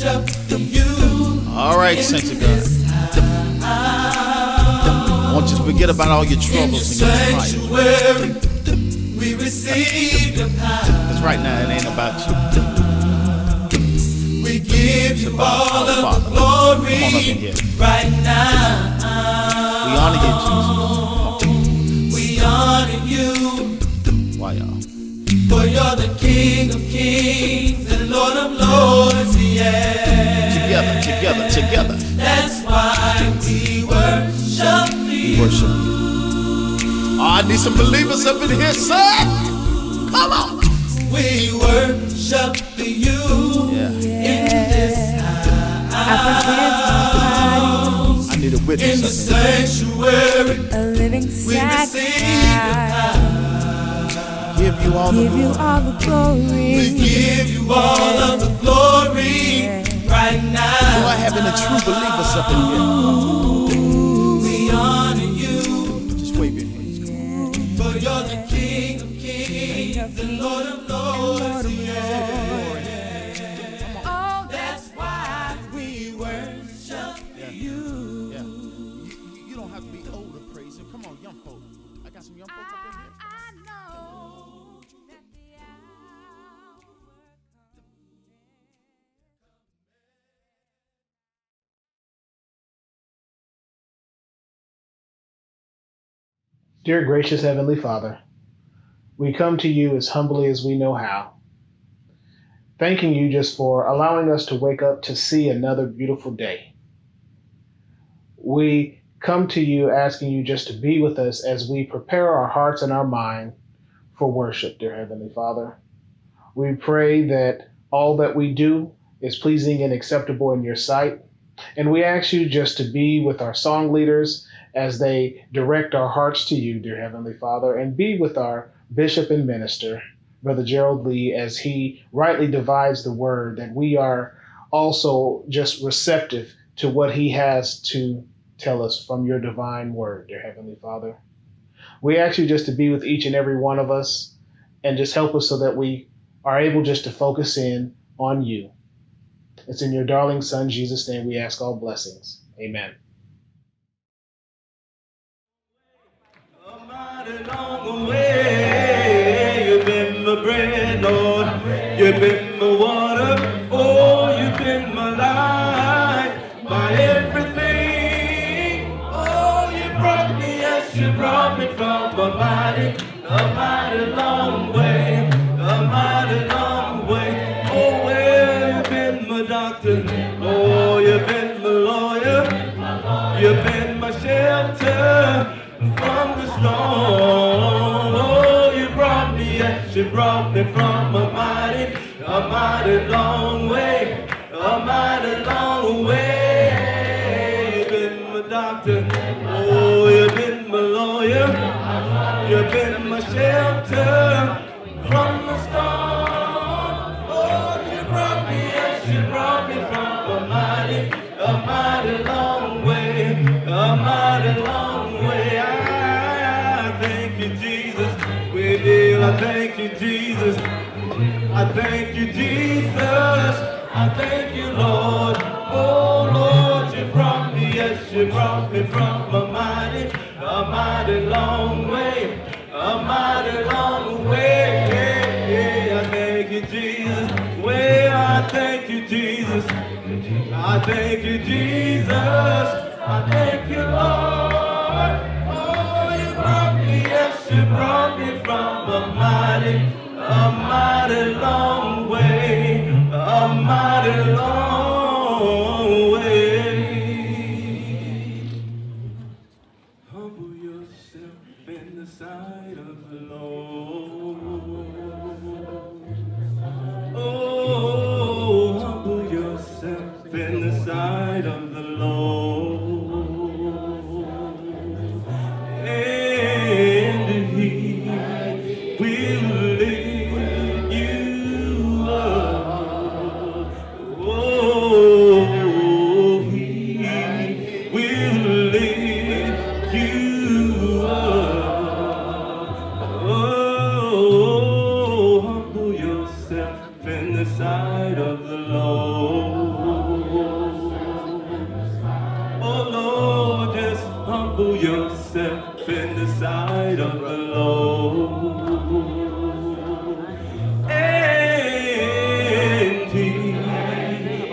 All right, saints of God. I want you to forget about all your troubles and your trials. Because right now it ain't about you. We give you all of the glory. Come on up in here. Right now. We honor you, Jesus. We honor you. Why, y'all? For you're the King of Kings and Lord of Lords, yeah. Together. That's why we worship you. We worship you. Oh, I need some believers up in here, son. Come on. We worship you. Yeah. In this house. I need a witness in the sanctuary. A living sacrifice. Give you all the glory. We give you all of the glory right now. Do I have any true believers up in here? We honor you. Just wave your hands. For you're the King of Kings, the Lord of Lords, yeah. Oh, that's why we worship you. Yeah. You don't have to be old to praise him. Come on, young folk. I got some young folk up in here. Dear gracious Heavenly Father, we come to you as humbly as we know how, thanking you just for allowing us to wake up to see another beautiful day. We come to you asking you just to be with us as we prepare our hearts and our mind for worship, dear Heavenly Father. We pray that all that we do is pleasing and acceptable in your sight, and we ask you just to be with our song leaders as they direct our hearts to you, dear Heavenly Father, and be with our bishop and minister, Brother Gerald Lee, as he rightly divides the word, that we are also just receptive to what he has to tell us from your divine word, dear Heavenly Father. We ask you just to be with each and every one of us and just help us so that we are able just to focus in on you. It's in your darling Son, Jesus' name, we ask all blessings. Amen. Along the way, you've been my bread, Lord. You've been my water. Oh, you've been my life, my everything. Oh, you brought me, yes, you brought me from a mighty long way, a mighty long way. Oh, well, you've been my doctor. Oh, you've been my lawyer. You've been my shelter from the storm. Oh, you brought me, yes, you brought me from a mighty long way, a mighty long way. You've been my doctor, oh, you've been my lawyer, you've been my shelter from the storm. Oh, you brought me, yes, you brought me from a mighty long way, a mighty long way. I thank you, Jesus. With you, I thank you, Jesus. I thank you, Jesus. I thank you, Lord. Oh, Lord, you brought me, yes, you brought me from a mighty long way, a mighty long way. I thank you, Jesus. Well, I thank you, Jesus. I thank you, Jesus. I thank you, Lord. Oh, you brought me, yes, you brought me from a mighty long way, a mighty long way. Humble yourself in the sight of the Lord. Oh, humble yourself in the sight of the Lord, and He will lift you up. Oh, He will lift you up. Oh, humble yourself in the sight of the Lord. humble yourself in the sight of the Lord, and He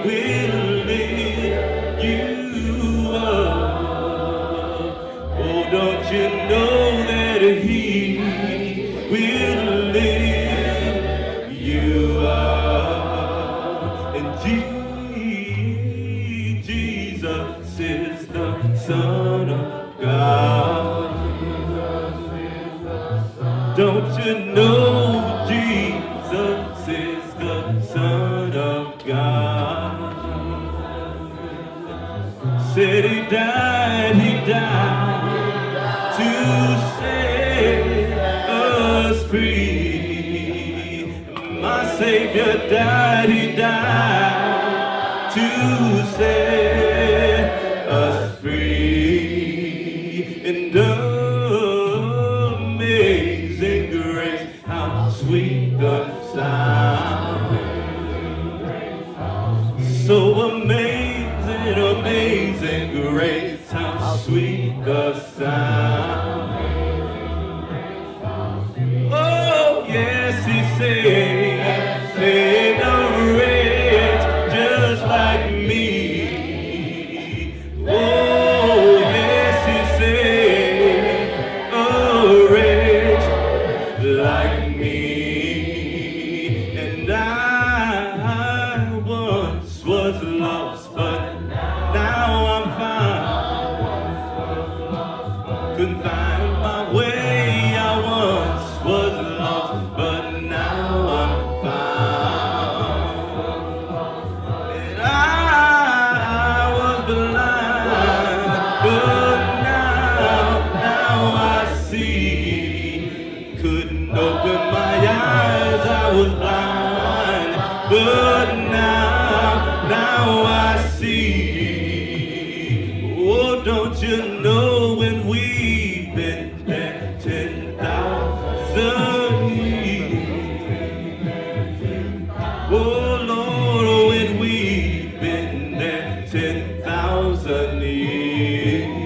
will lift you up. Oh, don't you know that He will lift you up? And Jesus is the Son of God. Don't you know Jesus is the Son of God? Said He died to set us free. My Savior died, He died to set us free. And amazing grace, how sweet the sound. So amazing, amazing grace, how sweet the sound. Oh, yes, He saved a wretch just like me. Oh, yes, He saved a wretch like me. And I once was lost, but now I'm found. Couldn't find my way. I once was lost, but now I'm found. And I was blind, but now I see. Couldn't open my eyes, I was blind, but now I see. Oh, don't you know when we've been there 10,000 years? Oh, Lord, when we've been there 10,000 years.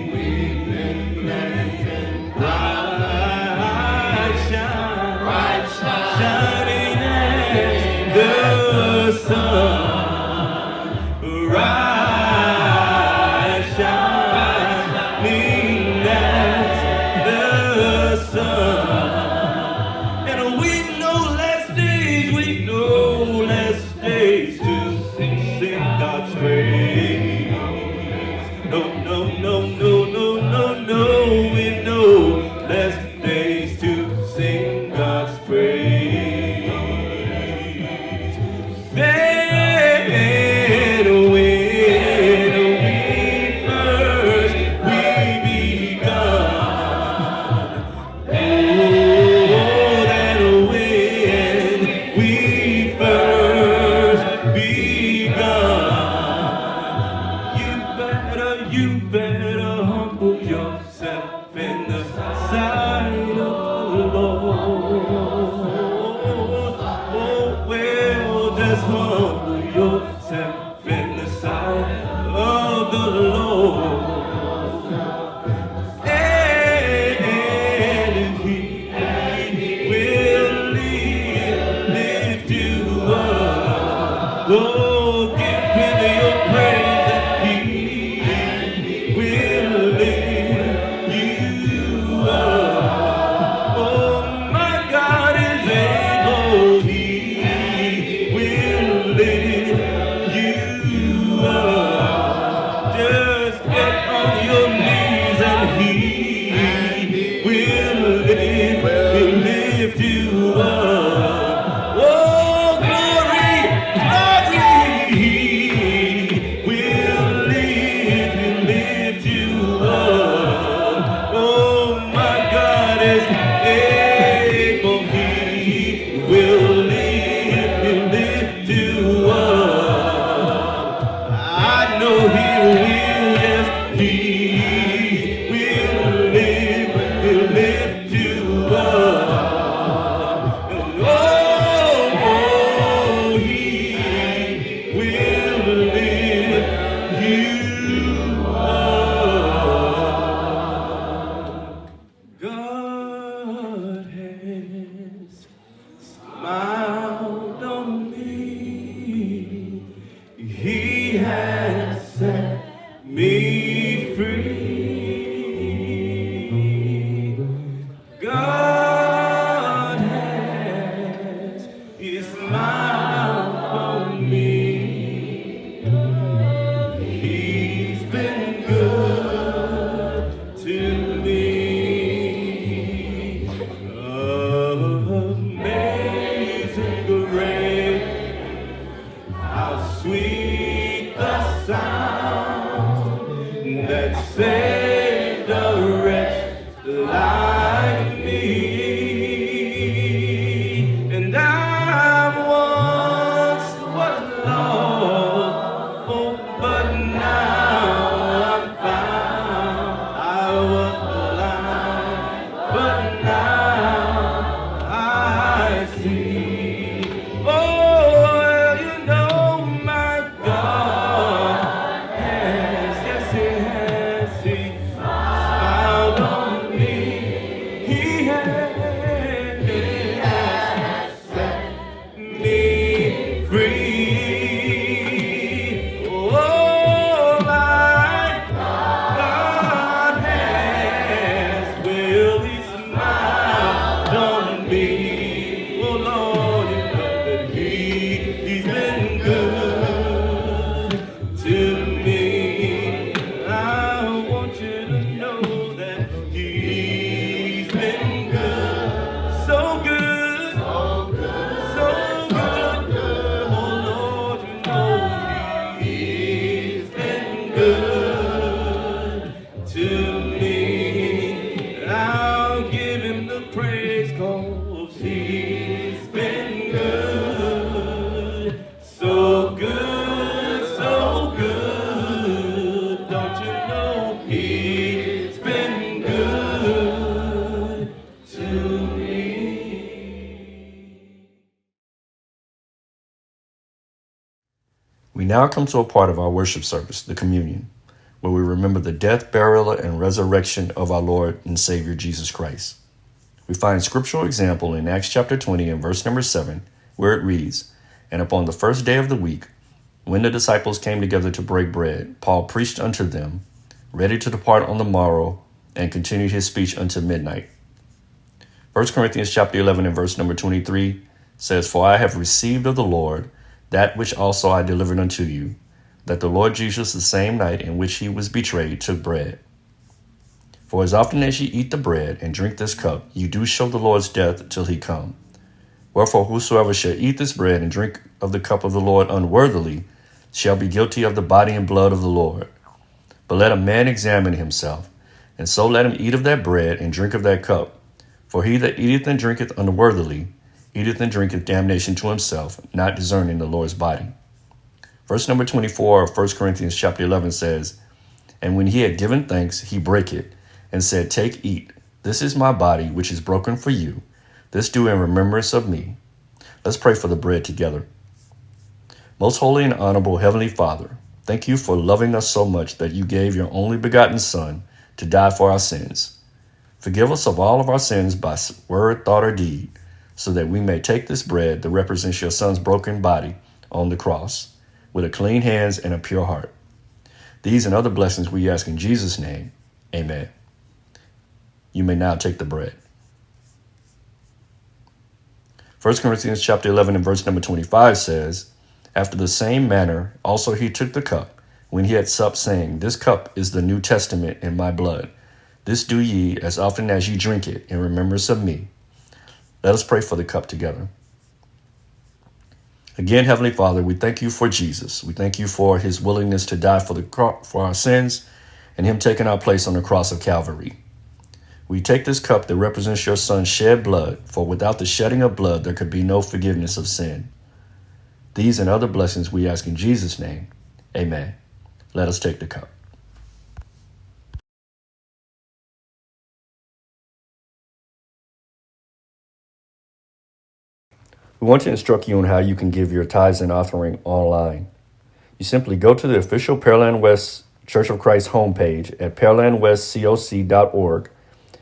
Bright shining as the sun. Bright shining as the sun. And we know less days to sing God's praise. No, we know less days to sing God's praise. Then when we first begun, oh, then when we first begun, you better humble yourself in the sight of the Lord. Oh, well, just humble yourself in the sight of the Lord. And He will lift you up. Oh, give Him your praise, and He will lift you up. Oh, my God is able, He will lift you up. Just get on your knees and He will lift you up. Oh, glory, He will lift you up. Oh, my God is able, He will lift you up. how sweet the sound that saved a wretch like me. And I once was lost, oh, but now I'm found. I was blind, but now I see. Oh, you know my God has, yes, He smiled on me. He has set me free. Oh, my God has, will He smile on me. Oh, Lord, you know that He's been good to me. I want you to know that He's been good, so good, so good. Oh, Lord, you know He's been good to me. I'll give Him the praise, 'cause He's been good, so good, so good. Don't you know He's been good to me? We now come to a part of our worship service, the communion, where we remember the death, burial, and resurrection of our Lord and Savior Jesus Christ. We find scriptural example in Acts chapter 20 and verse number 7, where it reads, "And upon the first day of the week, when the disciples came together to break bread, Paul preached unto them, ready to depart on the morrow, and continued his speech unto midnight." 1 Corinthians chapter 11 and verse number 23 says, "For I have received of the Lord that which also I delivered unto you, that the Lord Jesus, the same night in which he was betrayed, took bread. For as often as ye eat the bread and drink this cup, you do show the Lord's death till he come. Wherefore whosoever shall eat this bread and drink of the cup of the Lord unworthily shall be guilty of the body and blood of the Lord. But let a man examine himself, and so let him eat of that bread and drink of that cup. For he that eateth and drinketh unworthily eateth and drinketh damnation to himself, not discerning the Lord's body." Verse number 24 of 1 Corinthians chapter 11 says, "And when he had given thanks, he brake it, and said, Take, eat. This is my body, which is broken for you. This do in remembrance of me." Let's pray for the bread together. Most holy and honorable Heavenly Father, thank you for loving us so much that you gave your only begotten Son to die for our sins. Forgive us of all of our sins by word, thought, or deed, so that we may take this bread that represents your Son's broken body on the cross with a clean hands and a pure heart. These and other blessings we ask in Jesus' name. Amen. You may now take the bread. 1 Corinthians chapter 11 and verse number 25 says, "After the same manner also he took the cup when he had supped, saying, This cup is the New Testament in my blood. This do ye as often as ye drink it in remembrance of me." Let us pray for the cup together. Again, Heavenly Father, we thank you for Jesus. We thank you for his willingness to die for our sins and him taking our place on the cross of Calvary. We take this cup that represents your Son's shed blood, for without the shedding of blood, there could be no forgiveness of sin. These and other blessings we ask in Jesus' name. Amen. Let us take the cup. We want to instruct you on how you can give your tithes and offering online. You simply go to the official Pearland West Church of Christ homepage at pearlandwestcoc.org,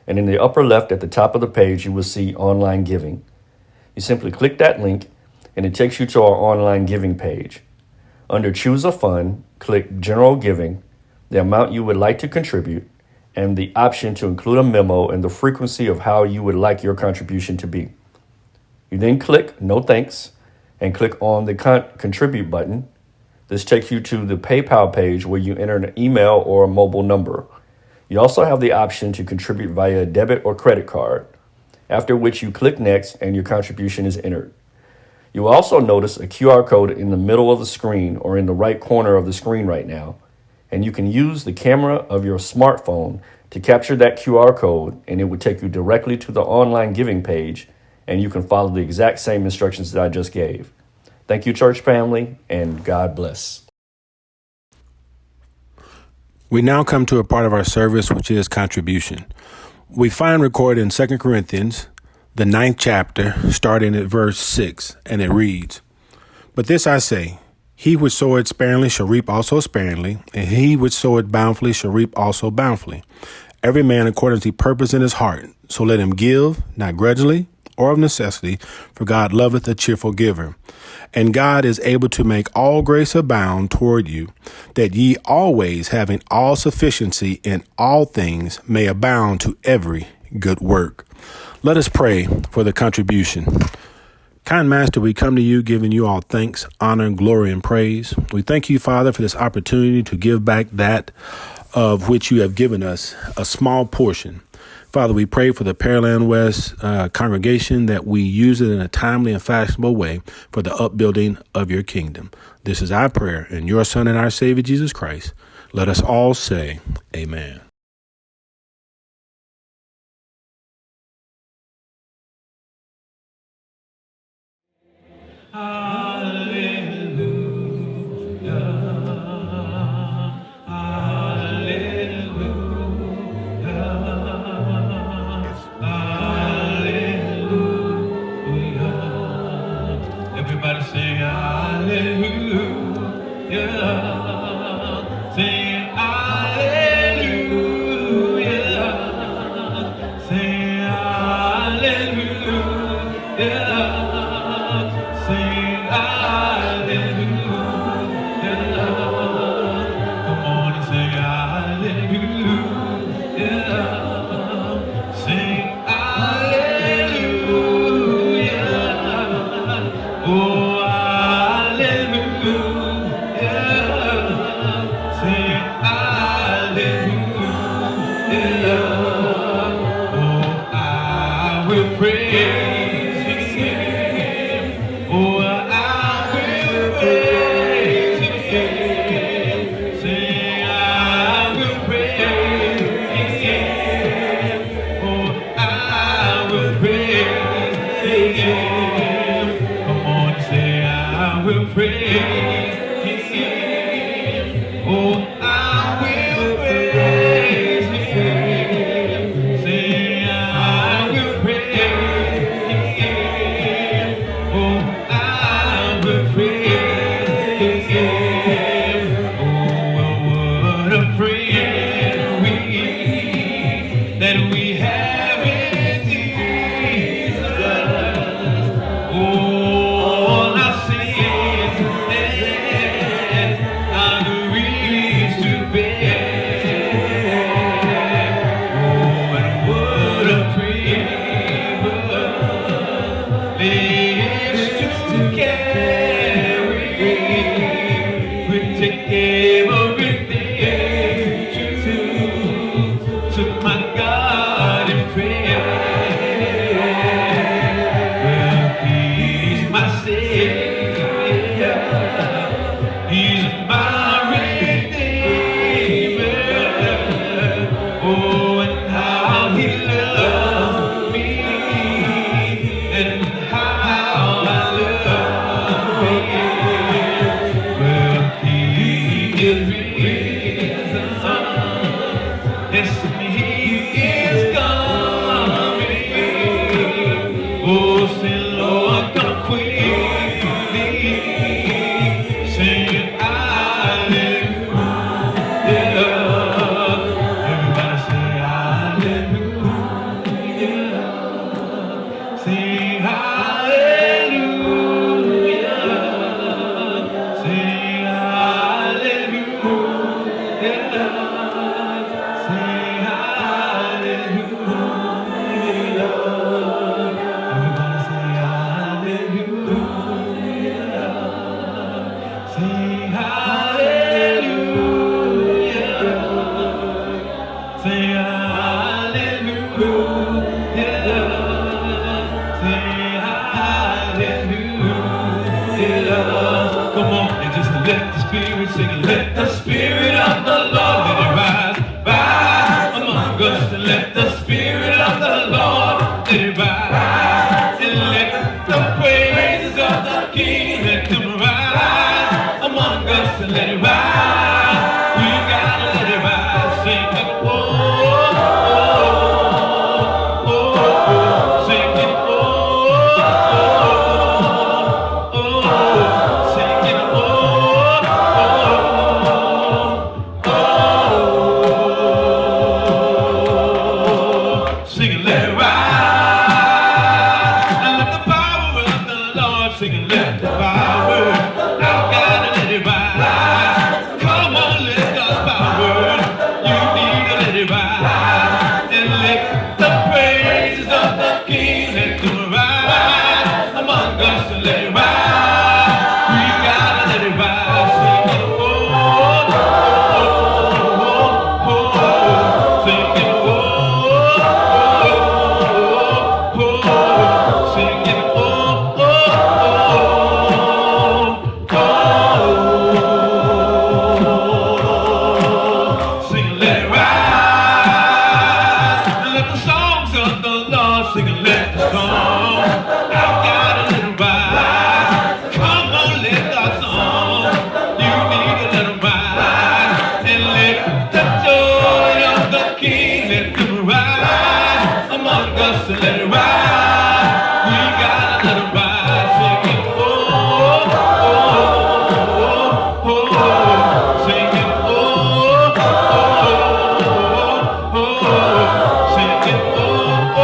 and in the upper left at the top of the page, you will see online giving. You simply click that link, and it takes you to our online giving page. Under Choose a Fund, click General Giving, the amount you would like to contribute, and the option to include a memo and the frequency of how you would like your contribution to be. You then click No Thanks and click on the Contribute button. This takes you to the PayPal page where you enter an email or a mobile number. You also have the option to contribute via a debit or credit card, after which you click Next and your contribution is entered. You will also notice a QR code in the middle of the screen or in the right corner of the screen right now, and you can use the camera of your smartphone to capture that QR code, and it would take you directly to the online giving page, and you can follow the exact same instructions that I just gave. Thank you, church family, and God bless. We now come to a part of our service, which is contribution. We find recorded in 2 Corinthians, the 9th chapter, starting at verse 6, and it reads, "But this I say, he which soweth sparingly shall reap also sparingly, and he which soweth bountifully shall reap also bountifully. Every man according as he purpose in his heart. So let him give, not grudgingly or of necessity, for God loveth a cheerful giver. And God is able to make all grace abound toward you, that ye always, having all sufficiency in all things, may abound to every good work." Let us pray for the contribution. Kind Master, we come to you giving you all thanks, honor, glory, and praise. We thank you, Father, for this opportunity to give back that of which you have given us, a small portion. Father, we pray for the Pearland West congregation that we use it in a timely and fashionable way for the upbuilding of your kingdom. This is our prayer in your Son and our Savior, Jesus Christ. Let us all say, amen. Everybody say hallelujah. Say hallelujah. Say hallelujah. Say hallelujah. Come on and say hallelujah. Sing hallelujah. Oh, hallelujah. Sing hallelujah. Oh, I will praise Him. Oh, I will praise Him. Sing, I will praise Him. Oh, I will praise Him. Come on, say, I will praise Him. Oh, I will praise Him. Say, I will praise Him. Oh, I will praise Him. Oh, what a friend that we have in Jesus. All our sins and our griefs to bear. Oh, and what a privilege to carry. We take everything to my God in prayer. Well, He's my Savior. He's my Redeemer. Oh, and how He loves me, and how I love Him. Well, He is Sing, let the Spirit of the Lord let it rise, rise among us. And let the Spirit of the Lord let it rise. And let the praises of the King let them rise among us. And let it rise. We gotta let it rise. Sing it, oh, oh, oh, oh. Sing it, oh, oh, oh. Sing it, oh, oh, oh. Sing it, let it rise. And let the power of the Lord sing it, let the power. I've gotta let it rise. Come on, let God's power. You need to let it rise. And let the praises of the King let them rise among us. And let it rise. We gotta let it rise. Sing it, oh, oh, oh, oh, oh. Sing it, oh, oh, oh, oh. Sing it, oh, oh, oh, oh. Sing, let it rise. And let the songs of the Lord sing, and let the song. I've gotta let it rise. Come on, let God's song. You need to let it rise. And let the joy of the King let them rise among us. And let it rise. We gotta let it rise. Sing it, oh, oh, oh, oh, oh. Sing it, oh, oh, oh, oh. Sing it, oh, oh,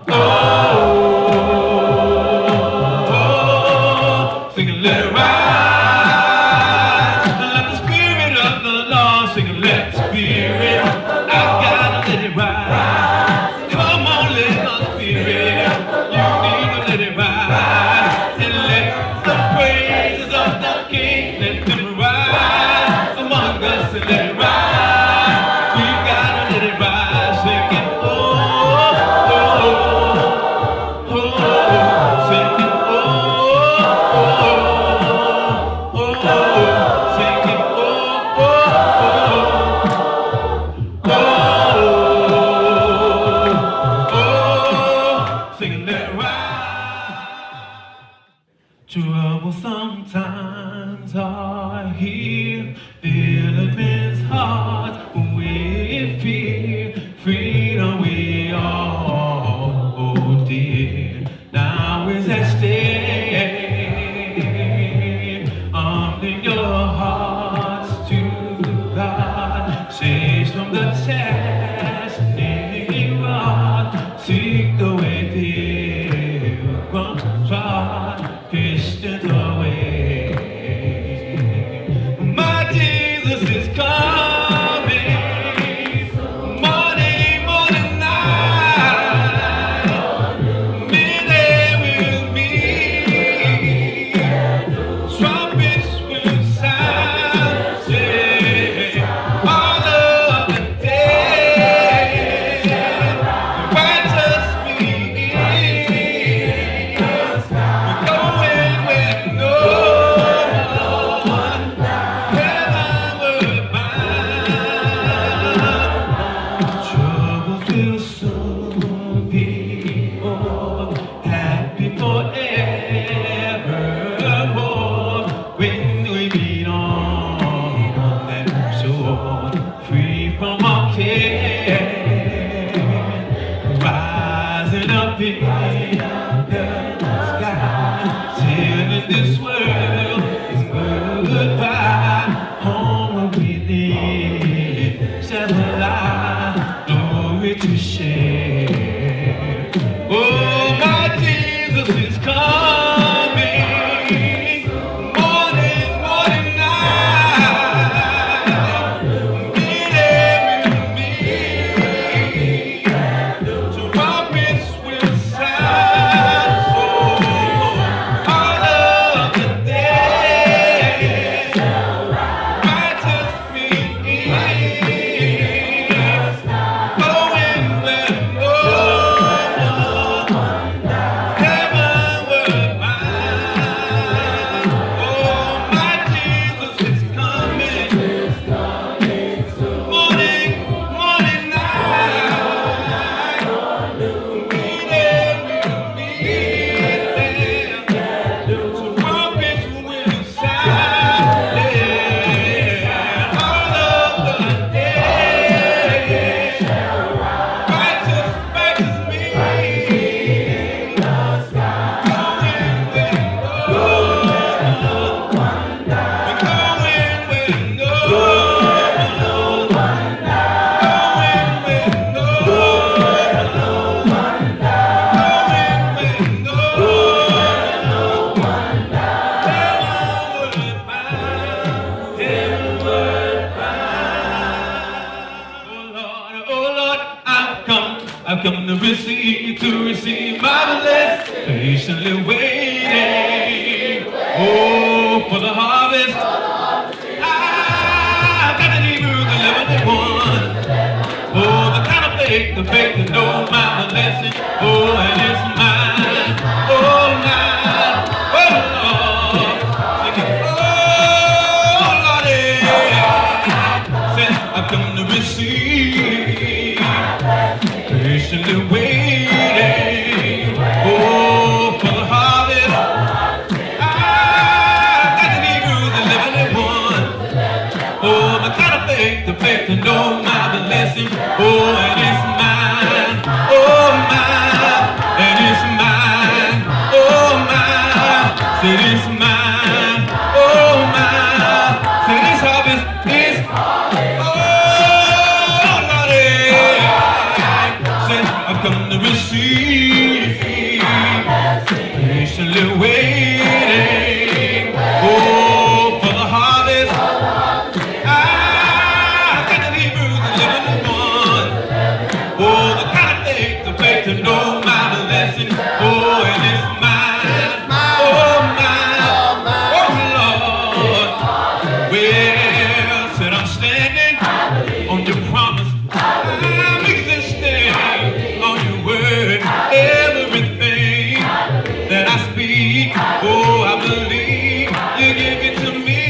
oh, oh. Sing it, let it rise. And let the Spirit of the Lord sing it, let the Spirit. I've gotta let it rise. Come on, let the Spirit. You need to let it rise. And let the praises of the King let them rise among us. And let it rise. We gotta let it rise. Sing it, oh, oh, oh, oh. Sing it, oh, oh, oh, oh. Sing it, oh, oh, oh, oh. Sing it, let it rise. Trouble sometimes are here, filling men's hearts with fear. Freedom we all hold dear. Now is at stake. Open your hearts to God. Saves from the chastening rod. Seek the way pilgrims trod. Christians away. My Jesus is coming. Morning, morning, night. Midday will meet. Trumpets will I've come to receive my blessing, patiently waiting, oh, for the harvest. I've got the Hebrews 11:1. Oh, the kind of faith, the faith to know my blessing, oh, and it's mine, oh, mine, oh, Lord. Sing it, oh, Lord, yeah. Say, I've come to receive, patiently waiting, oh, for the harvest. I've got the Hebrews 11:1. Oh, the kind of faith, the faith to know my blessing, oh, and it's mine, oh, mine, and it's mine, oh, mine, say it's mine, oh, mine, say this harvest is, oh, Lordy, say I've come to receive, patiently waiting, oh, for the harvest. To know my blessing, oh, and it's mine, oh, mine, oh, Lord. Well, said I'm standing on your promise, I'm existing on your word, everything that I speak, oh, I believe you give it to me.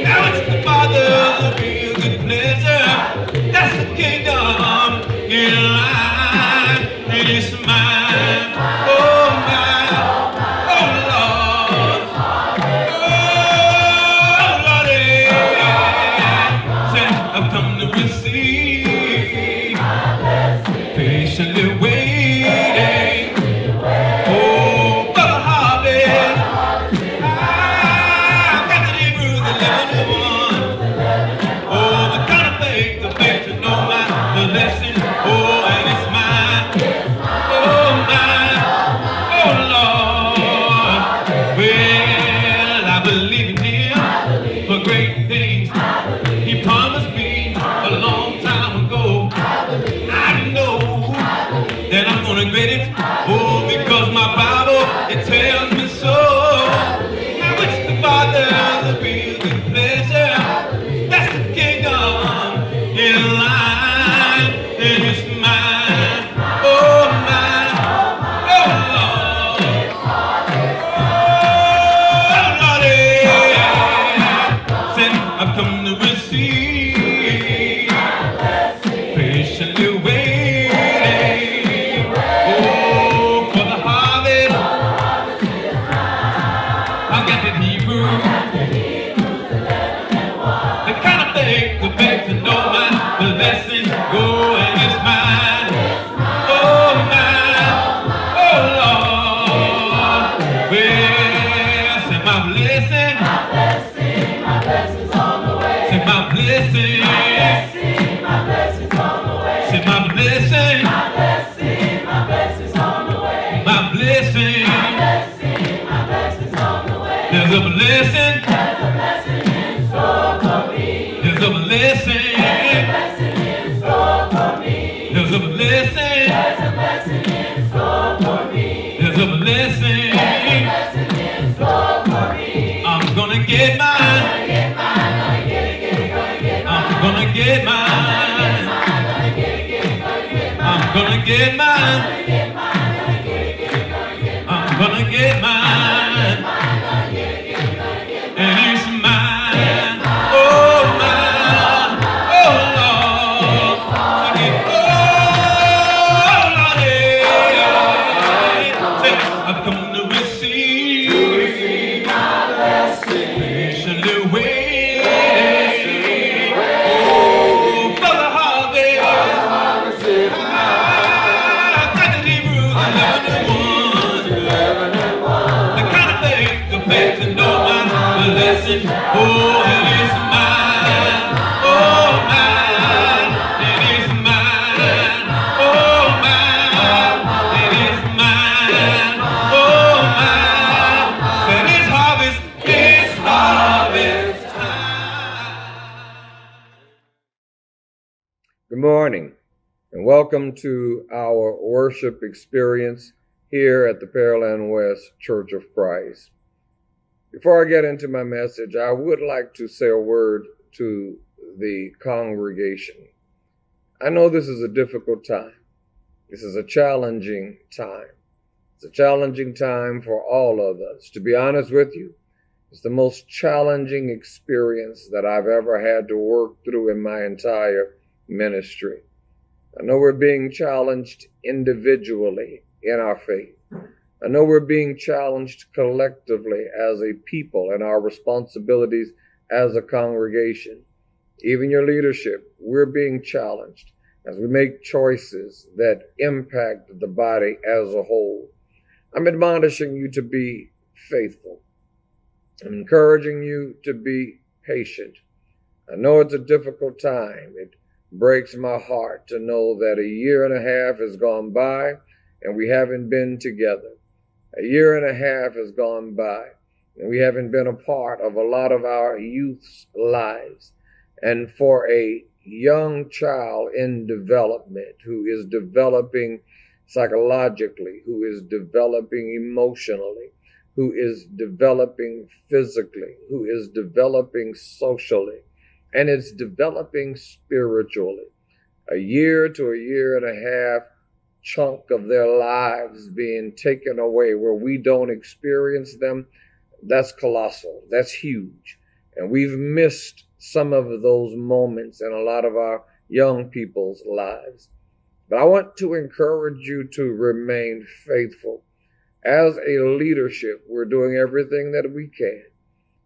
Now it's the Father's real good pleasure, that's the kingdom in line. It's mine, oh mine, oh Lord, oh Lordy, said I've come to receive, patiently waiting, oh for the harvest. I've got the Hebrews 11:1. Oh, the kind of faith, the faith to know my blessing, oh, and it's mine. He promised me a long time ago. I know that I'm gonna get it. Oh, because my Bible, it tells me so. Now it's the Father's real good pleasure. That's the kingdom in line. And it's mine. Oh, mine. Oh, Lord. Oh, Lordy. Said I've come to receive, patiently waiting, oh, for the harvest. I've got the Hebrews, the kind of faith, the faith to know my blessing, oh, and it's mine, oh, mine, oh, Lord. Well, say my blessing, my blessing's on the way. Say my blessing, my blessing's on the way. Say my blessing, my blessing's on the way. My blessing, my blessing's on the way. There's a blessing in store for me. There's a blessing in store for me. There's a blessing in store for me. There's a blessing in store for me. I'm gonna get mine. I'm gonna get mine. I'm gonna get mine. I'm gonna get mine. And it's mine. Oh, mine. Oh, Lord. Sing it. Oh, Lordy. Say, I've come to receive my blessing. Patiently waiting. Oh, for the harvest. I've got the Hebrews 11:1. The kind of faith, the faith to know my blessing. Oh, and it's mine. Oh, mine. And it's mine. Oh, mine. And it's mine. Oh, mine. And it's harvest time. Good morning. and welcome to our worship experience here at the Pearland West Church of Christ. Before I get into my message, I would like to say a word to the congregation. I know this is a difficult time. This is a challenging time. It's a challenging time for all of us. To be honest with you, it's the most challenging experience that I've ever had to work through in my entire ministry. I know we're being challenged individually in our faith. I know we're being challenged collectively as a people in our responsibilities as a congregation. Even your leadership, we're being challenged as we make choices that impact the body as a whole. I'm admonishing you to be faithful. I'm encouraging you to be patient. I know it's a difficult time. It breaks my heart to know that a year and a half has gone by and we haven't been together. A year and a half has gone by and we haven't been a part of a lot of our youth's lives. And for a young child in development who is developing psychologically, who is developing emotionally, who is developing physically, who is developing socially, and it's developing spiritually. A year to a year and a half chunk of their lives being taken away where we don't experience them, that's colossal, that's huge. And we've missed some of those moments in a lot of our young people's lives. But I want to encourage you to remain faithful. As a leadership, we're doing everything that we can,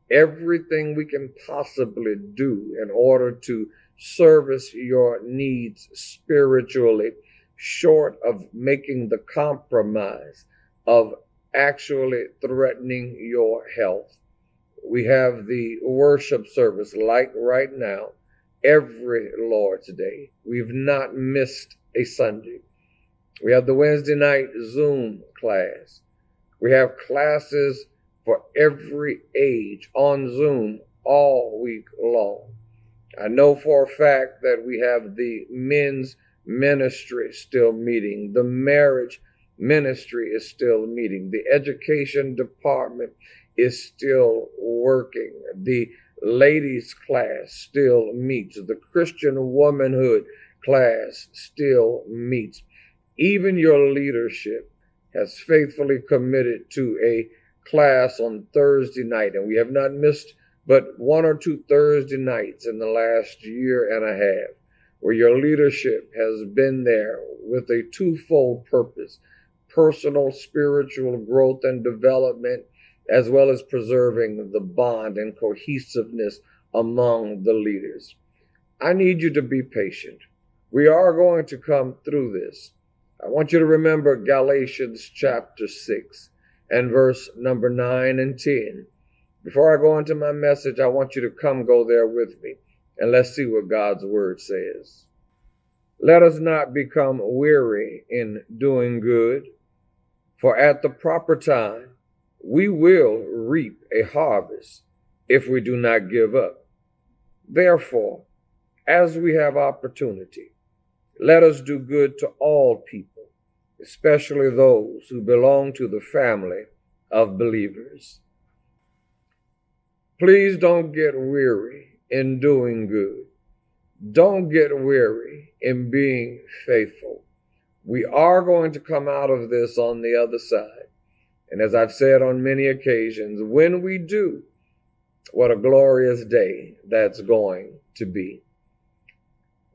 everything we can possibly do in order to service your needs spiritually, short of making the compromise of actually threatening your health. We have the worship service like right now, every Lord's Day. We've not missed a Sunday. We have the Wednesday night Zoom class. We have classes for every age on Zoom all week long. I know for a fact that we have the men's ministry still meeting. The marriage ministry is still meeting. The education department is still working. The ladies class still meets. The Christian womanhood class still meets. Even your leadership has faithfully committed to a class on Thursday night, and we have not missed but one or two Thursday nights in the last year and a half, where your leadership has been there with a twofold purpose: personal spiritual growth and development, as well as preserving the bond and cohesiveness among the leaders. I need you to be patient. We are going to come through this. I want you to remember Galatians Chapter 6 and verse number 9 and 10. Before I go into my message, I want you to go there with me, and let's see what God's word says. Let us not become weary in doing good, for at the proper time we will reap a harvest if we do not give up. Therefore, as we have opportunity, let us do good to all people, especially those who belong to the family of believers. Please don't get weary in doing good. Don't get weary in being faithful. We are going to come out of this on the other side. And as I've said on many occasions, when we do, what a glorious day that's going to be.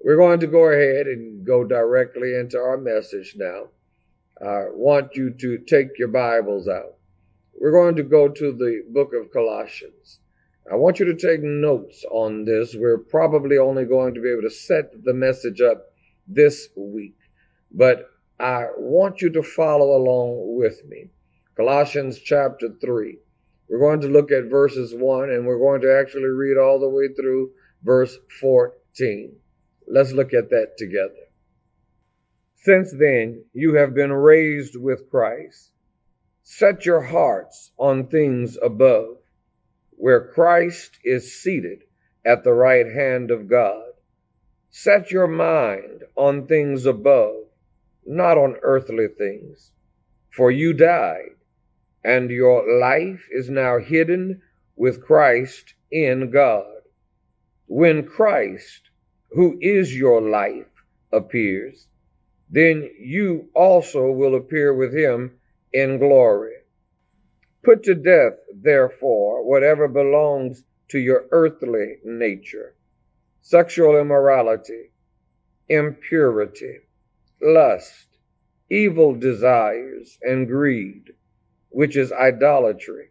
We're going to go ahead and go directly into our message now. I want you to take your Bibles out. We're going to go to the book of Colossians. I want you to take notes on this. We're probably only going to be able to set the message up this week, but I want you to follow along with me. Colossians Chapter 3. We're going to look at verses 1, and we're going to actually read all the way through verse 14. Let's look at that together. Since then, you have been raised with Christ. Set your hearts on things above, where Christ is seated at the right hand of God. Set your mind on things above, not on earthly things. For you died, and your life is now hidden with Christ in God. When Christ, who is your life, appears, then you also will appear with him in glory. Put to death, therefore, whatever belongs to your earthly nature: sexual immorality, impurity, lust, evil desires, and greed, which is idolatry.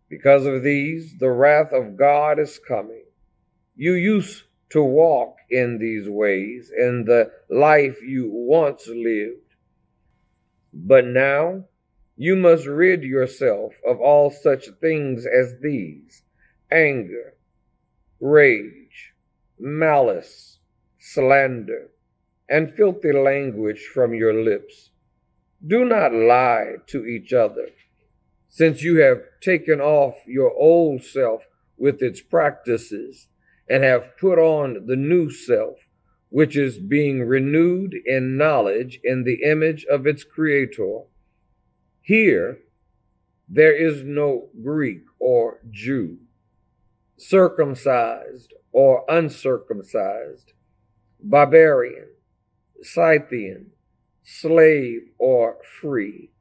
Because of these, the wrath of God is coming. You used to walk in these ways in the life you once lived. But now you must rid yourself of all such things as these: anger, rage, malice, slander, and filthy language from your lips. Do not lie to each other, since you have taken off your old self with its practices and have put on the new self, which is being renewed in knowledge in the image of its creator. Here, there is no Greek or Jew, circumcised or uncircumcised, barbarian, Scythian, slave or free,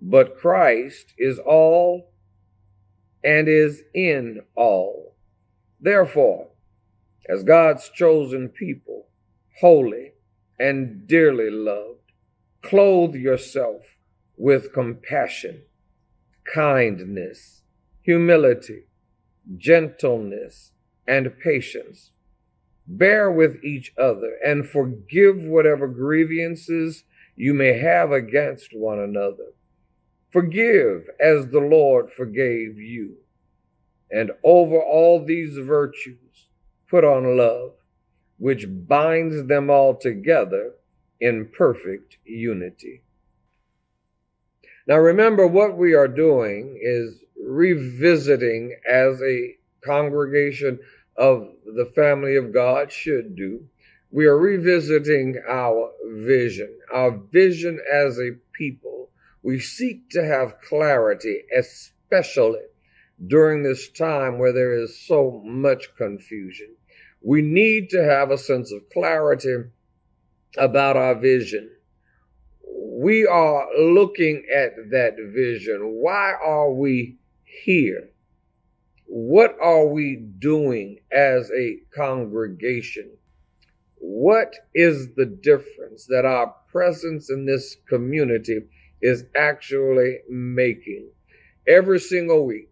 but Christ is all and is in all. Therefore, as God's chosen people, holy and dearly loved, clothe yourself with compassion, kindness, humility, gentleness, and patience. Bear with each other and forgive whatever grievances you may have against one another. Forgive as the Lord forgave you. And over all these virtues, put on love, which binds them all together in perfect unity. Now remember, what we are doing is revisiting, as a congregation of the family of God should do. We are revisiting our vision as a people. We seek to have clarity, especially during this time where there is so much confusion. We need to have a sense of clarity about our vision. We are looking at that vision. Why are we here? What are we doing as a congregation? What is the difference that our presence in this community is actually making? Every single week,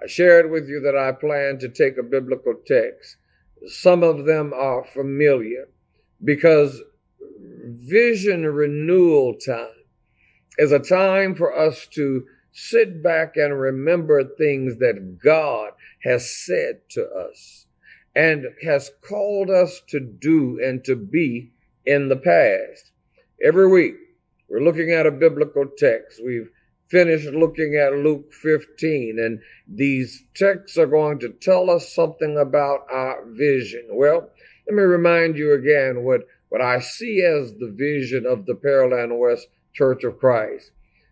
I shared with you that I plan to take a biblical text. Some of them are familiar because vision renewal time is a time for us to sit back and remember things that God has said to us and has called us to do and to be in the past. Every week, we're looking at a biblical text. We've finished looking at Luke 15, and these texts are going to tell us something about our vision. Well, let me remind you again what I see as the vision of the Pearland West Church of Christ.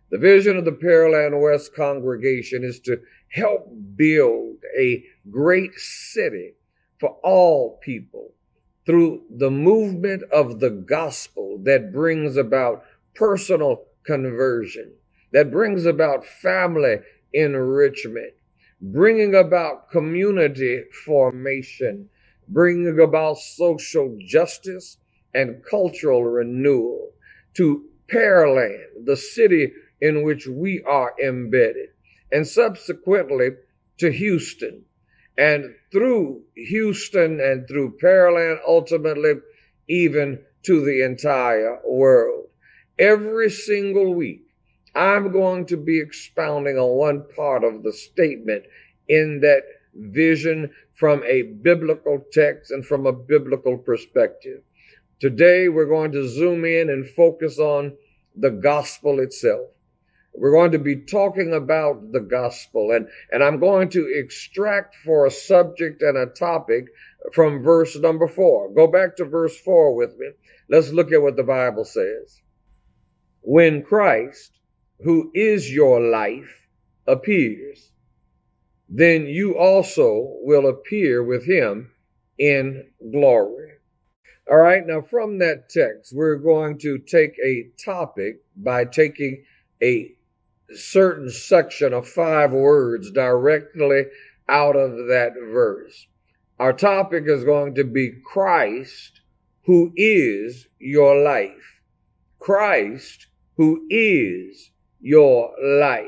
The vision of the Pearland West congregation is to help build a great city for all people through the movement of the gospel that brings about personal conversion, that brings about family enrichment, bringing about community formation, bringing about social justice and cultural renewal to Pearland, the city in which we are embedded, and subsequently to Houston, and through Houston and through Pearland, ultimately even to the entire world. Every single week, I'm going to be expounding on one part of the statement in that vision from a biblical text and from a biblical perspective. Today, we're going to zoom in and focus on the gospel itself. We're going to be talking about the gospel, and I'm going to extract for a subject and a topic from verse number 4. Go back to verse 4 with me. Let's look at what the Bible says. When Christ, who is your life, appears, then you also will appear with him in glory. All right, now from that text, we're going to take a topic by taking a certain section of 5 words directly out of that verse. Our topic is going to be Christ, who is your life. Christ, who is your life.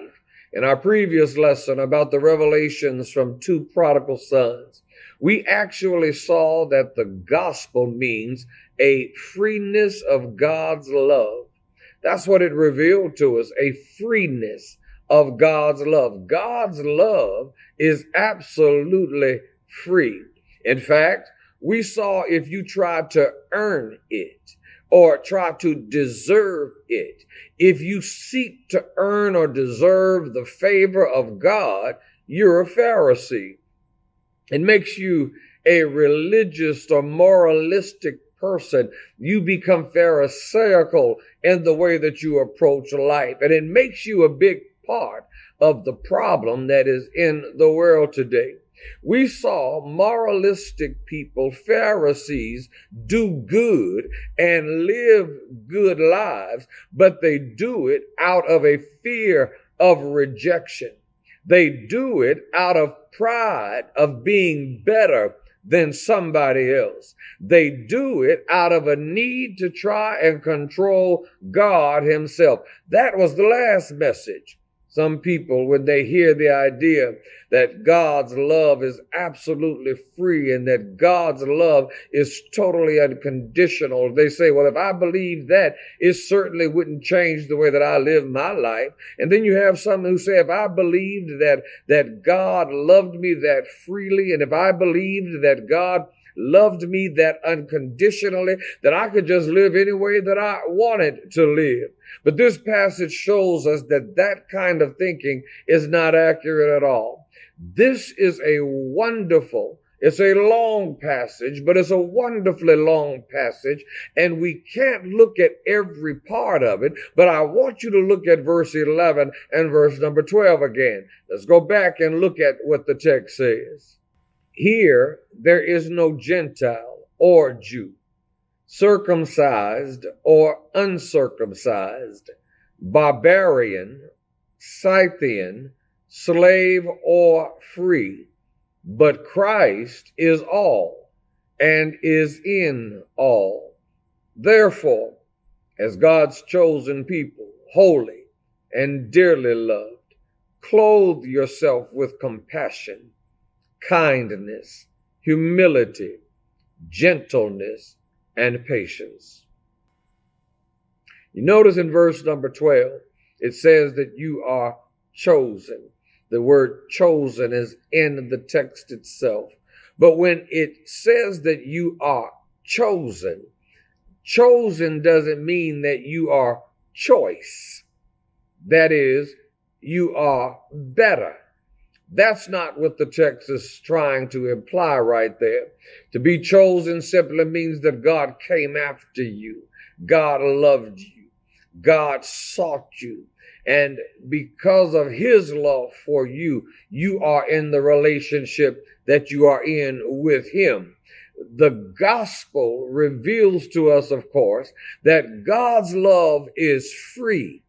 In our previous lesson about the revelations from 2 prodigal sons, we actually saw that the gospel means a freeness of God's love. That's what it revealed to us, a freeness of God's love. God's love is absolutely free. In fact, we saw if you try to earn it or try to deserve it, if you seek to earn or deserve the favor of God, you're a Pharisee. It makes you a religious or moralistic person. You become pharisaical in the way that you approach life. And it makes you a big part of the problem that is in the world today. We saw moralistic people, Pharisees, do good and live good lives, but they do it out of a fear of rejection. They do it out of pride of being better than somebody else. They do it out of a need to try and control God himself. That was the last message. Some people, when they hear the idea that God's love is absolutely free and that God's love is totally unconditional, they say, well, if I believe that, it certainly wouldn't change the way that I live my life. And then you have some who say, if I believed that God loved me that freely, and if I believed that God loved me that unconditionally, that I could just live any way that I wanted to live. But this passage shows us that that kind of thinking is not accurate at all. This is a wonderful, it's a long passage, but it's a wonderfully long passage, and we can't look at every part of it, but I want you to look at verse 11 and verse number 12 again. Let's go back and look at what the text says. Here there is no Gentile or Jew, circumcised or uncircumcised, barbarian, Scythian, slave or free, but Christ is all and is in all. Therefore, as God's chosen people, holy and dearly loved, clothe yourself with compassion, kindness, humility, gentleness, and patience. You notice in verse number 12, it says that you are chosen. The word chosen is in the text itself. But when it says that you are chosen, chosen doesn't mean that you are choice. That is, you are better. That's not what the text is trying to imply right there. To be chosen simply means that God came after you. God loved you. God sought you. And because of his love for you, you are in the relationship that you are in with him. The gospel reveals to us, of course, that God's love is free.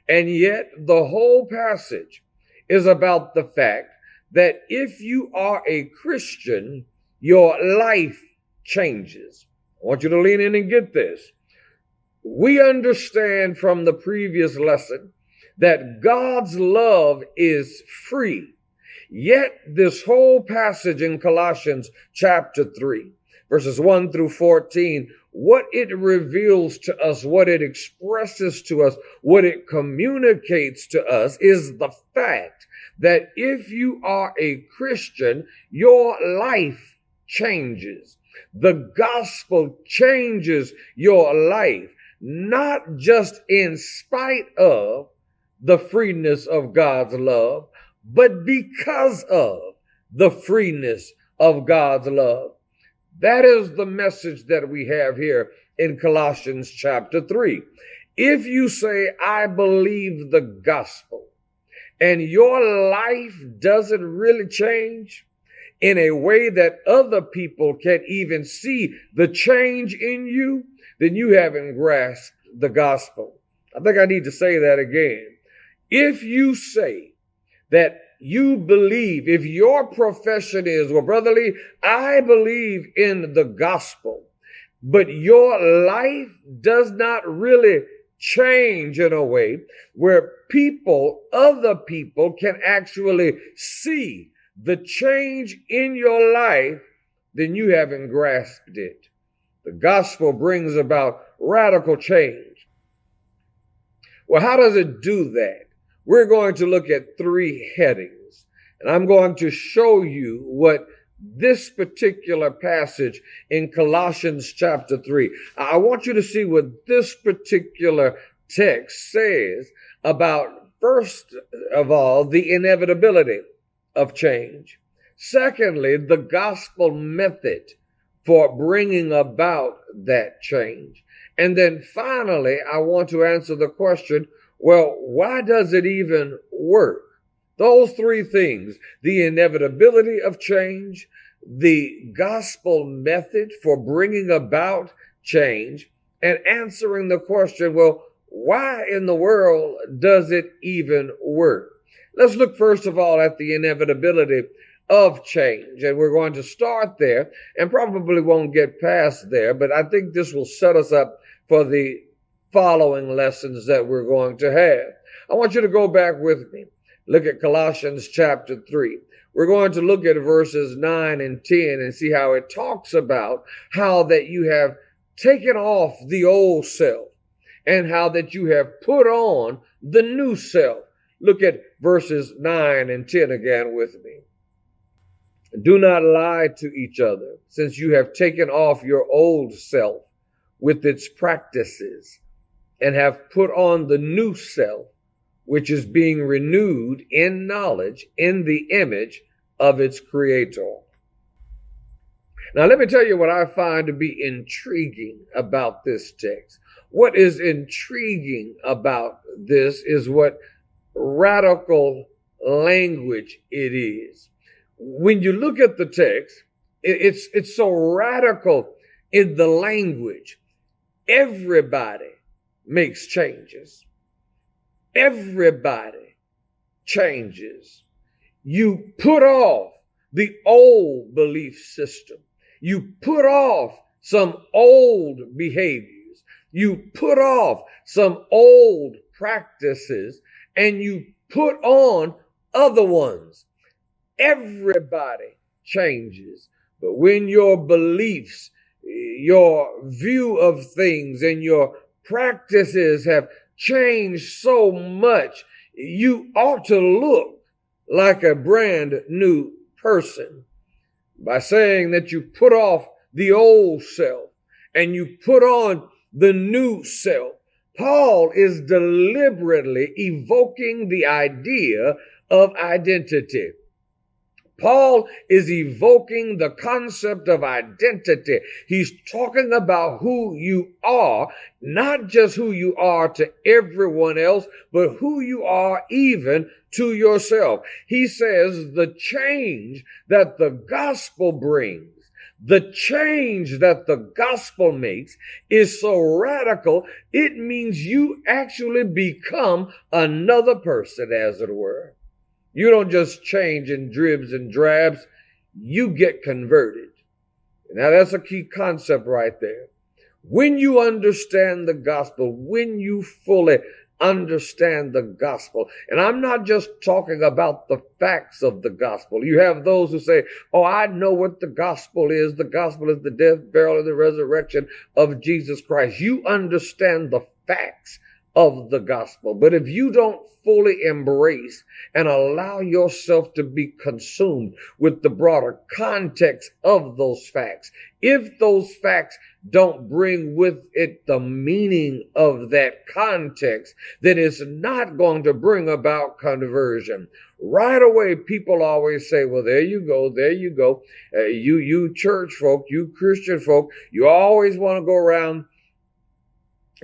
And yet the whole passage is about the fact that if you are a Christian, your life changes. I want you to lean in and get this. We understand from the previous lesson that God's love is free. Yet this whole passage in Colossians Chapter 3, verses 1 through 14, what it reveals to us, what it expresses to us, what it communicates to us is the fact that if you are a Christian, your life changes. The gospel changes your life, not just in spite of, the freeness of God's love, but because of the freeness of God's love. That is the message that we have here in Colossians chapter 3. If you say, I believe the gospel, and your life doesn't really change in a way that other people can even see the change in you, then you haven't grasped the gospel. I think I need to say that again. If you say that you believe, if your profession is, well, Brother Lee, I believe in the gospel, but your life does not really change in a way where other people can actually see the change in your life, then you haven't grasped it. The gospel brings about radical change. Well, how does it do that? We're going to look at 3 headings, and I'm going to show you what this particular passage in Colossians chapter 3. I want you to see what this particular text says about, first of all, the inevitability of change. Secondly, the gospel method for bringing about that change. And then finally, I want to answer the question, well, why does it even work? Those 3 things, the inevitability of change, the gospel method for bringing about change, and answering the question, well, why in the world does it even work? Let's look first of all at the inevitability of change. And we're going to start there and probably won't get past there, but I think this will set us up for the following lessons that we're going to have. I want you to go back with me. Look at Colossians chapter 3. We're going to look at verses 9 and 10 and see how it talks about how that you have taken off the old self and how that you have put on the new self. Look at verses 9 and 10 again with me. Do not lie to each other, since you have taken off your old self with its practices and have put on the new self, which is being renewed in knowledge in the image of its creator. Now, let me tell you what I find to be intriguing about this text. What is intriguing about this is what radical language it is. When you look at the text, it's so radical in the language. Everybody makes changes. Everybody changes. You put off the old belief system. You put off some old behaviors. You put off some old practices and you put on other ones. Everybody changes. But when your beliefs, your view of things, and your practices have changed so much, you ought to look like a brand new person by saying that you put off the old self and you put on the new self. Paul is deliberately evoking the idea of identity. Paul is evoking the concept of identity. He's talking about who you are, not just who you are to everyone else, but who you are even to yourself. He says the change that the gospel brings, the change that the gospel makes is so radical, it means you actually become another person, as it were. You don't just change in dribs and drabs, you get converted. Now that's a key concept right there. When you understand the gospel, when you fully understand the gospel, and I'm not just talking about the facts of the gospel. You have those who say, oh, I know what the gospel is. The gospel is the death, burial, and the resurrection of Jesus Christ. You understand the facts of the gospel. But if you don't fully embrace and allow yourself to be consumed with the broader context of those facts, if those facts don't bring with it the meaning of that context, then it's not going to bring about conversion. Right away, people always say, well, there you go. You church folk, you Christian folk, you always want to go around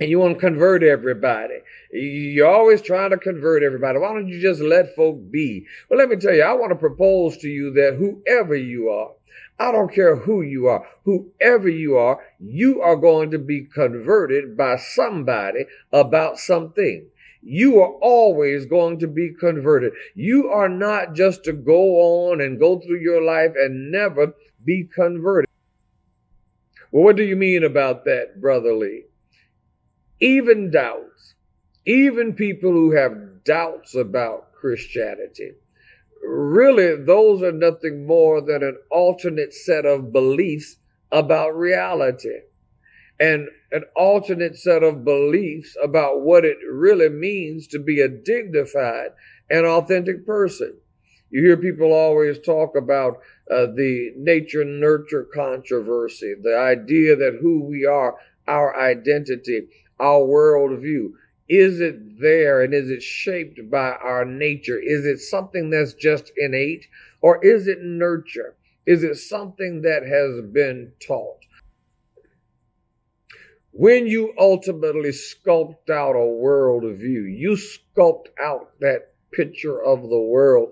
and you want to convert everybody. You're always trying to convert everybody. Why don't you just let folk be? Well, let me tell you, I want to propose to you that whoever you are, I don't care who you are, whoever you are going to be converted by somebody about something. You are always going to be converted. You are not just to go on and go through your life and never be converted. Well, what do you mean about that, Brother Lee? Even doubts, even people who have doubts about Christianity, really, those are nothing more than an alternate set of beliefs about reality and an alternate set of beliefs about what it really means to be a dignified and authentic person. You hear people always talk about the nature-nurture controversy, the idea that who we are, our identity, our worldview, is it there and is it shaped by our nature? Is it something that's just innate, or is it nurture? Is it something that has been taught? When you ultimately sculpt out a worldview, you sculpt out that picture of the world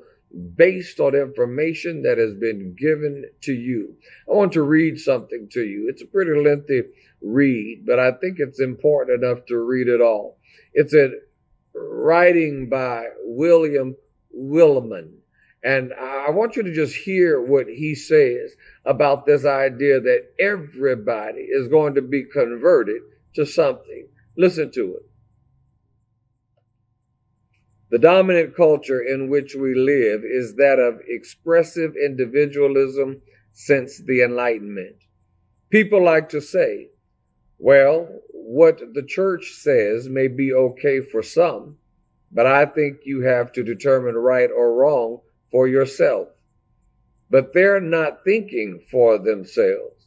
based on information that has been given to you. I want to read something to you. It's a pretty lengthy read, but I think it's important enough to read it all. It's a writing by William Willimon. And I want you to just hear what he says about this idea that everybody is going to be converted to something. Listen to it. The dominant culture in which we live is that of expressive individualism since the Enlightenment. People like to say, well, what the church says may be okay for some, but I think you have to determine right or wrong for yourself. But they're not thinking for themselves.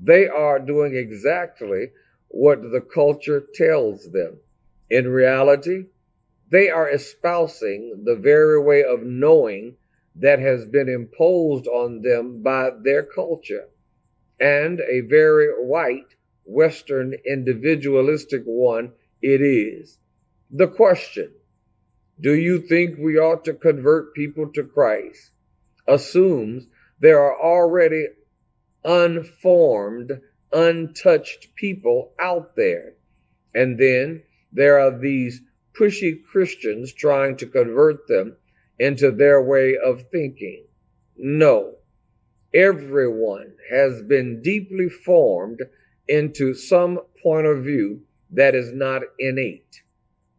They are doing exactly what the culture tells them. In reality, they are espousing the very way of knowing that has been imposed on them by their culture, and a very white, Western, individualistic one it is. The question, do you think we ought to convert people to Christ, assumes there are already unformed, untouched people out there. And then there are these pushy Christians trying to convert them into their way of thinking. No, everyone has been deeply formed into some point of view that is not innate.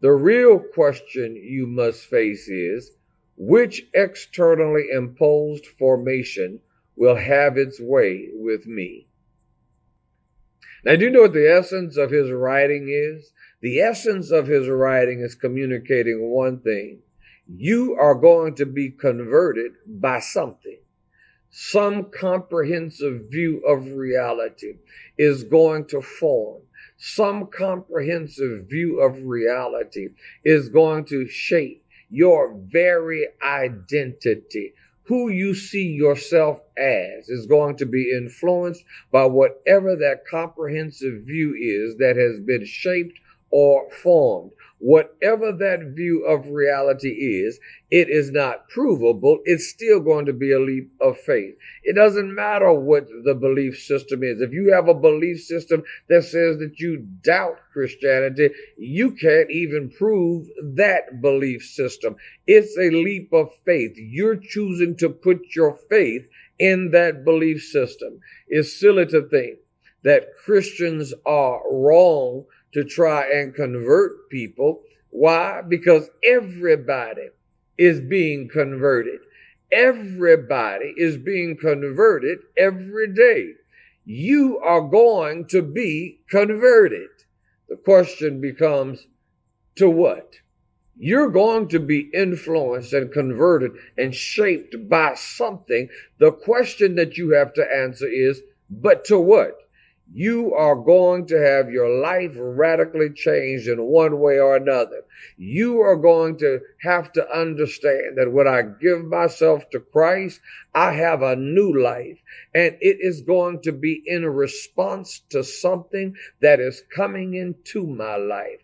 The real question you must face is, which externally imposed formation will have its way with me? Now, do you know what the essence of his writing is? The essence of his writing is communicating one thing. You are going to be converted by something. Some comprehensive view of reality is going to form. Some comprehensive view of reality is going to shape your very identity. Who you see yourself as is going to be influenced by whatever that comprehensive view is that has been shaped or formed. Whatever that view of reality is, it is not provable. It's still going to be a leap of faith. It doesn't matter what the belief system is. If you have a belief system that says that you doubt Christianity, you can't even prove that belief system. It's a leap of faith. You're choosing to put your faith in that belief system. It's silly to think that Christians are wrong to try and convert people. Why? Because everybody is being converted. Everybody is being converted every day. You are going to be converted. The question becomes, to what? You're going to be influenced and converted and shaped by something. The question that you have to answer is, but to what? You are going to have your life radically changed in one way or another. You are going to have to understand that when I give myself to Christ, I have a new life, and it is going to be in response to something that is coming into my life.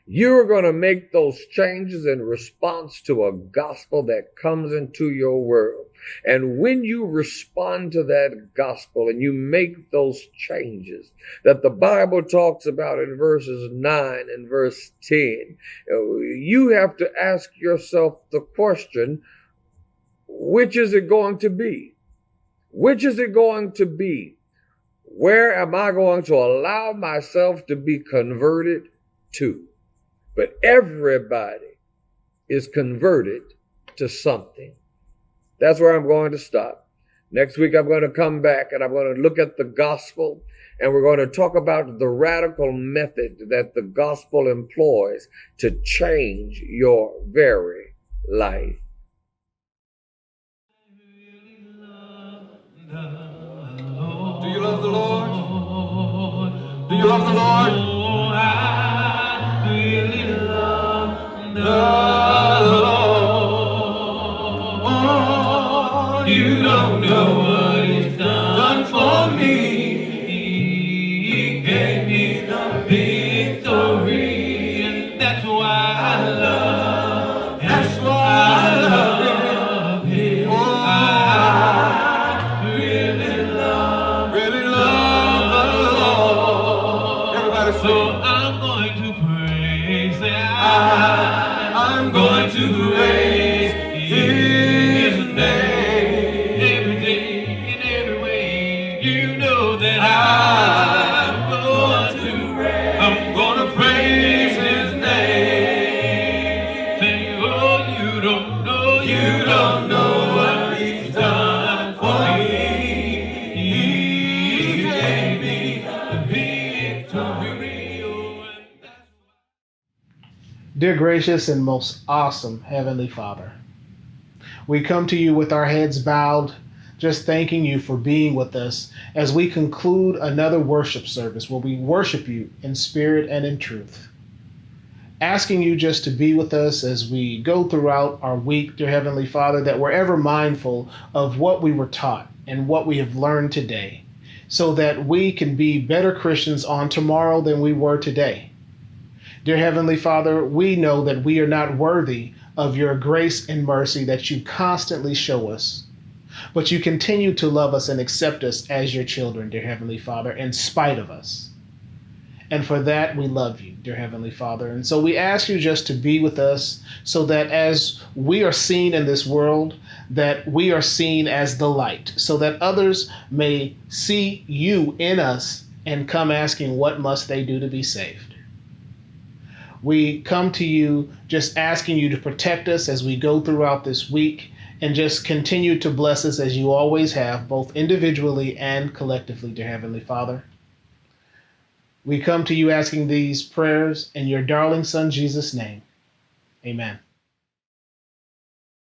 You're going to make those changes in response to a gospel that comes into your world. And when you respond to that gospel and you make those changes that the Bible talks about in verses 9 and verse 10, you have to ask yourself the question, which is it going to be? Which is it going to be? Where am I going to allow myself to be converted to? But everybody is converted to something. That's where I'm going to stop. Next week, I'm going to come back and I'm going to look at the gospel, and we're going to talk about the radical method that the gospel employs to change your very life. Do you love the Lord? Do you love the Lord? Oh, I really love the Lord. Oh, you don't know what He's done for me. He gave me the victory, and that's why I love Him. That's why I love Him. Oh, I really love the Lord. Everybody sing. So I'm going to praise Him. I'm going to praise His name. Every day, in every way, you know that I'm going to praise His name. Say, oh, you don't know what He's done for me. He gave me the victory. Oh, and that's Dear gracious and most awesome Heavenly Father, we come to you with our heads bowed, just thanking you for being with us as we conclude another worship service where we worship you in spirit and in truth. Asking you just to be with us as we go throughout our week, dear Heavenly Father, that we're ever mindful of what we were taught and what we have learned today, so that we can be better Christians on tomorrow than we were today. Dear Heavenly Father, we know that we are not worthy of your grace and mercy that you constantly show us, but you continue to love us and accept us as your children, dear Heavenly Father, in spite of us. And for that, we love you, dear Heavenly Father. And so we ask you just to be with us so that as we are seen in this world, that we are seen as the light, so that others may see you in us and come asking, what must they do to be saved? We come to you just asking you to protect us as we go throughout this week, and just continue to bless us as you always have, both individually and collectively, dear Heavenly Father. We come to you asking these prayers in your darling Son, Jesus' name. Amen.